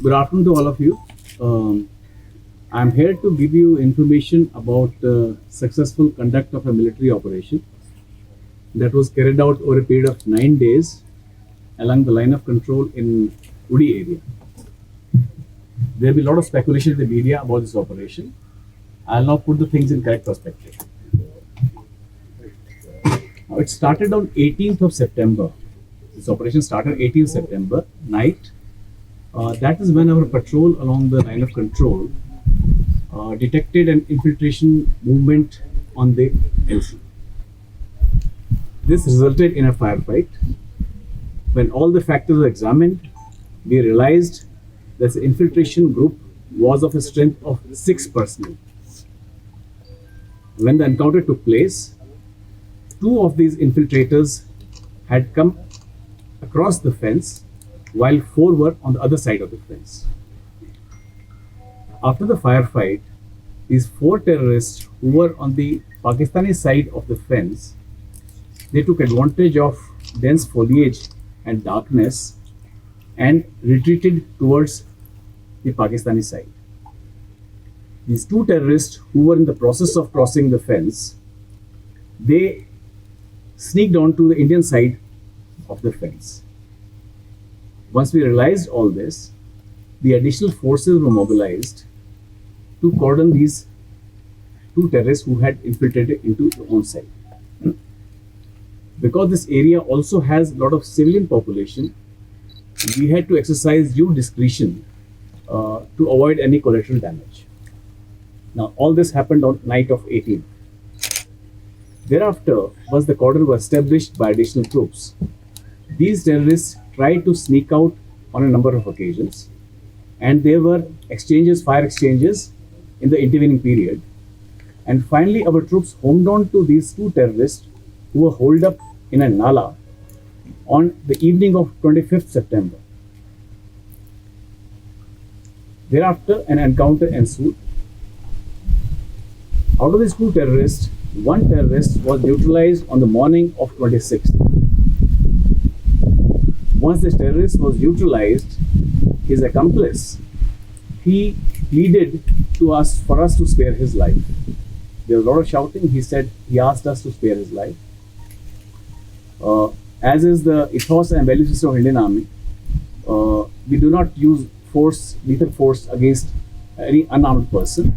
Good afternoon to all of you. I'm here to give you information about the successful conduct of a military operation that was carried out over a period of 9 days along the line of control in Uri area. There will be a lot of speculation in the media about this operation. I'll now put the things in correct perspective. Now, it started on 18th of September. This operation started 18th September night. That is when our patrol along the line of control detected an infiltration movement on the LC. This resulted in a firefight. When all the factors were examined, we realized that the infiltration group was of a strength of 6 personnel. When the encounter took place, 2 of these infiltrators had come across the fence while 4 were on the other side of the fence. After the firefight, these 4 terrorists who were on the Pakistani side of the fence, they took advantage of dense foliage and darkness and retreated towards the Pakistani side. These 2 terrorists who were in the process of crossing the fence, they sneaked onto the Indian side of the fence. Once we realized all this, the additional forces were mobilized to cordon these 2 terrorists who had infiltrated into the own side. Because this area also has a lot of civilian population, we had to exercise due discretion to avoid any collateral damage. Now, all this happened on night of 18th. Thereafter, once the cordon was established by additional troops, these terrorists tried to sneak out on a number of occasions, and there were fire exchanges in the intervening period. And finally, our troops homed on to these 2 terrorists who were holed up in a nala on the evening of 25th September. Thereafter, an encounter ensued. Out of these 2 terrorists, 1 terrorist was neutralized on the morning of 26th. Once this terrorist was neutralized, his accomplice, he pleaded to us for us to spare his life. There was a lot of shouting. He asked us to spare his life. As is the ethos and value system of Indian Army, we do not use lethal force against any unarmed person.